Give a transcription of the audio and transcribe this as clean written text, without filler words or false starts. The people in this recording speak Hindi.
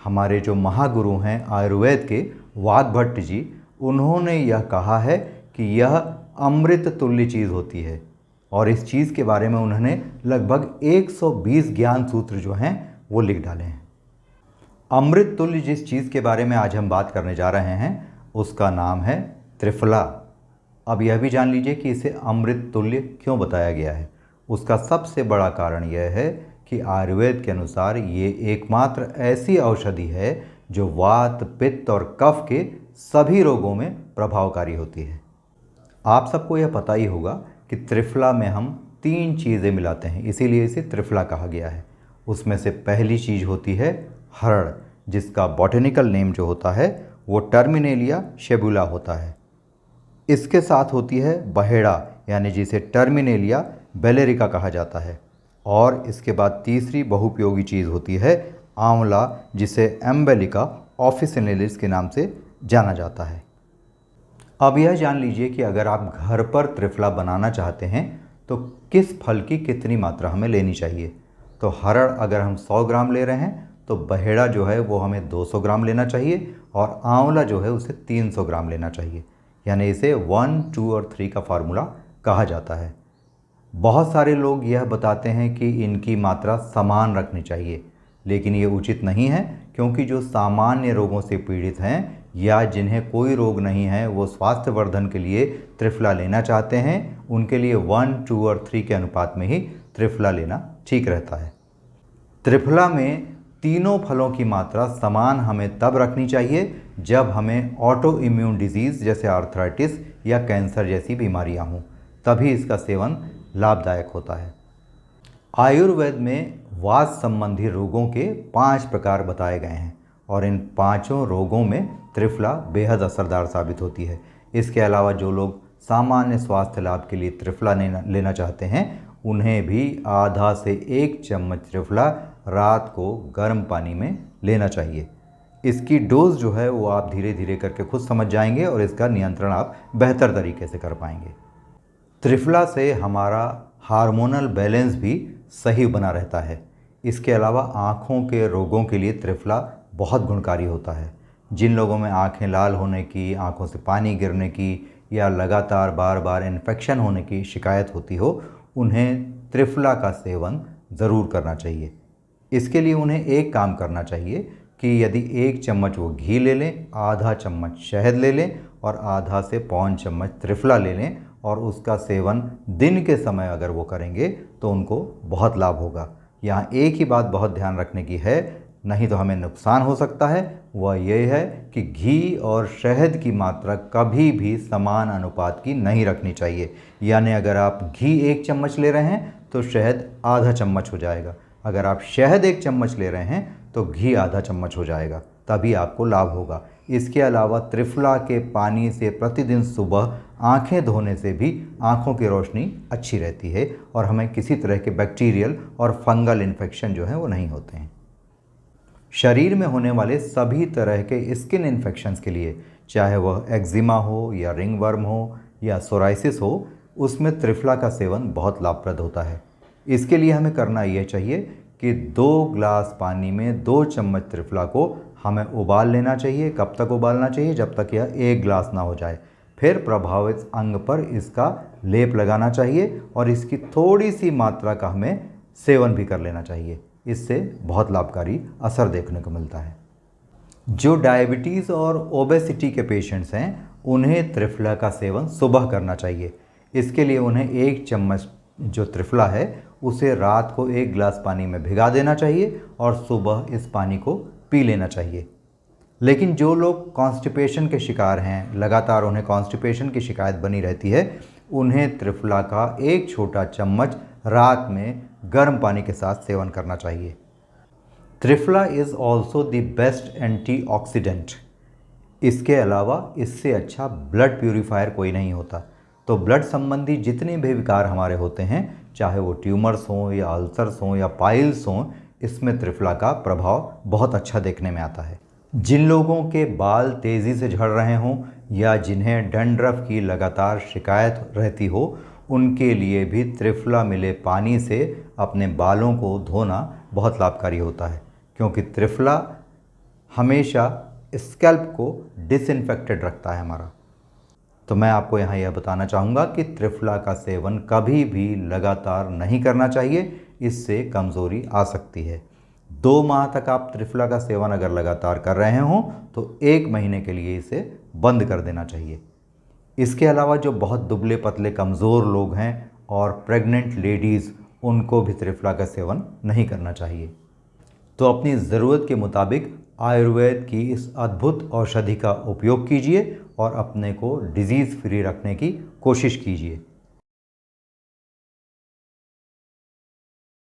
हमारे जो महागुरु हैं आयुर्वेद के वाग्भट्ट जी, उन्होंने यह कहा है कि यह अमृत तुल्य चीज़ होती है। और इस चीज़ के बारे में उन्होंने लगभग 120 ज्ञान सूत्र जो हैं वो लिख डाले हैं। अमृत तुल्य जिस चीज़ के बारे में आज हम बात करने जा रहे हैं उसका नाम है त्रिफला। अब यह भी जान लीजिए कि इसे अमृत तुल्य क्यों बताया गया है। उसका सबसे बड़ा कारण यह है कि आयुर्वेद के अनुसार ये एकमात्र ऐसी औषधि है जो वात, पित्त और कफ के सभी रोगों में प्रभावकारी होती है। आप सबको यह पता ही होगा कि त्रिफला में हम 3 चीज़ें मिलाते हैं, इसीलिए इसे त्रिफला कहा गया है। उसमें से पहली चीज़ होती है हरड़, जिसका बॉटेनिकल नेम जो होता है वो टर्मिनेलिया शेबुला होता है। इसके साथ होती है बहेड़ा, यानी जिसे टर्मिनेलिया बेलेरिका कहा जाता है। और इसके बाद तीसरी बहुपयोगी चीज़ होती है आंवला, जिसे एम्बेलिका ऑफिसिनेलिस के नाम से जाना जाता है। अब यह जान लीजिए कि अगर आप घर पर त्रिफला बनाना चाहते हैं तो किस फल की कितनी मात्रा हमें लेनी चाहिए। तो हरड़ अगर हम 100 ग्राम ले रहे हैं तो बहेड़ा जो है वो हमें 200 ग्राम लेना चाहिए और आंवला जो है उसे 300 ग्राम लेना चाहिए। यानी इसे 1, 2 और 3 का फार्मूला कहा जाता है। बहुत सारे लोग यह बताते हैं कि इनकी मात्रा समान रखनी चाहिए, लेकिन ये उचित नहीं है, क्योंकि जो सामान्य रोगों से पीड़ित हैं या जिन्हें कोई रोग नहीं है वो स्वास्थ्यवर्धन के लिए त्रिफला लेना चाहते हैं, उनके लिए 1, 2 और 3 के अनुपात में ही त्रिफला लेना ठीक रहता है। त्रिफला में तीनों फलों की मात्रा समान हमें तब रखनी चाहिए जब हमें ऑटो इम्यून डिजीज़ जैसे आर्थराइटिस या कैंसर जैसी बीमारियां हों, तभी इसका सेवन लाभदायक होता है। आयुर्वेद में वात संबंधी रोगों के 5 प्रकार बताए गए हैं और इन 5 रोगों में त्रिफला बेहद असरदार साबित होती है। इसके अलावा जो लोग सामान्य स्वास्थ्य लाभ के लिए त्रिफला लेना चाहते हैं, उन्हें भी आधा से 1 चम्मच त्रिफला रात को गर्म पानी में लेना चाहिए। इसकी डोज जो है वो आप धीरे धीरे करके खुद समझ जाएंगे और इसका नियंत्रण आप बेहतर तरीके से कर पाएंगे। त्रिफला से हमारा हार्मोनल बैलेंस भी सही बना रहता है। इसके अलावा आँखों के रोगों के लिए त्रिफला बहुत गुणकारी होता है। जिन लोगों में आँखें लाल होने की, आँखों से पानी गिरने की या लगातार बार बार इन्फेक्शन होने की शिकायत होती हो, उन्हें त्रिफला का सेवन ज़रूर करना चाहिए। इसके लिए उन्हें एक काम करना चाहिए कि यदि 1 चम्मच वो घी ले लें, आधा चम्मच शहद ले लें और आधा से पौन चम्मच त्रिफला ले लें और उसका सेवन दिन के समय अगर वो करेंगे तो उनको बहुत लाभ होगा। यहाँ एक ही बात बहुत ध्यान रखने की है, नहीं तो हमें नुकसान हो सकता है, वह ये है कि घी और शहद की मात्रा कभी भी समान अनुपात की नहीं रखनी चाहिए। यानी अगर आप घी 1 चम्मच ले रहे हैं तो शहद आधा चम्मच हो जाएगा, अगर आप शहद 1 चम्मच ले रहे हैं तो घी आधा चम्मच हो जाएगा, तभी आपको लाभ होगा। इसके अलावा त्रिफला के पानी से प्रतिदिन सुबह आंखें धोने से भी आंखों की रोशनी अच्छी रहती है और हमें किसी तरह के बैक्टीरियल और फंगल इन्फेक्शन जो है वो नहीं होते हैं। शरीर में होने वाले सभी तरह के स्किन इन्फेक्शंस के लिए, चाहे वह एक्जिमा हो या रिंगवर्म हो या सोराइसिस हो, उसमें त्रिफला का सेवन बहुत लाभप्रद होता है। इसके लिए हमें करना यह चाहिए कि 2 ग्लास पानी में 2 चम्मच त्रिफला को हमें उबाल लेना चाहिए। कब तक उबालना चाहिए? जब तक यह 1 ग्लास ना हो जाए। फिर प्रभावित अंग पर इसका लेप लगाना चाहिए और इसकी थोड़ी सी मात्रा का हमें सेवन भी कर लेना चाहिए। इससे बहुत लाभकारी असर देखने को मिलता है। जो डायबिटीज़ और ओबेसिटी के पेशेंट्स हैं, उन्हें त्रिफला का सेवन सुबह करना चाहिए। इसके लिए उन्हें 1 चम्मच जो त्रिफला है उसे रात को 1 गिलास पानी में भिगा देना चाहिए और सुबह इस पानी को पी लेना चाहिए। लेकिन जो लोग कॉन्स्टिपेशन के शिकार हैं, लगातार उन्हें कॉन्स्टिपेशन की शिकायत बनी रहती है, उन्हें त्रिफला का 1 छोटा चम्मच रात में गर्म पानी के साथ सेवन करना चाहिए। Triphala is also the best antioxidant. इसके अलावा इससे अच्छा ब्लड प्यूरीफायर कोई नहीं होता। तो ब्लड संबंधी जितने भी विकार हमारे होते हैं, चाहे वो ट्यूमर्स हों या अल्सर्स हों या पाइल्स हों, इसमें त्रिफला का प्रभाव बहुत अच्छा देखने में आता है। जिन लोगों के बाल तेज़ी से झड़ रहे हों या जिन्हें डैंड्रफ की लगातार शिकायत रहती हो, उनके लिए भी त्रिफला मिले पानी से अपने बालों को धोना बहुत लाभकारी होता है, क्योंकि त्रिफला हमेशा स्कैल्प को डिसइंफेक्टेड रखता है हमारा। तो मैं आपको यहाँ यह बताना चाहूँगा कि त्रिफला का सेवन कभी भी लगातार नहीं करना चाहिए, इससे कमज़ोरी आ सकती है। 2 माह तक आप त्रिफला का सेवन अगर लगातार कर रहे हों तो 1 महीने के लिए इसे बंद कर देना चाहिए। इसके अलावा जो बहुत दुबले पतले कमज़ोर लोग हैं और प्रेग्नेंट लेडीज़, उनको भी त्रिफला का सेवन नहीं करना चाहिए। तो अपनी ज़रूरत के मुताबिक आयुर्वेद की इस अद्भुत औषधि का उपयोग कीजिए और अपने को डिजीज़ फ्री रखने की कोशिश कीजिए।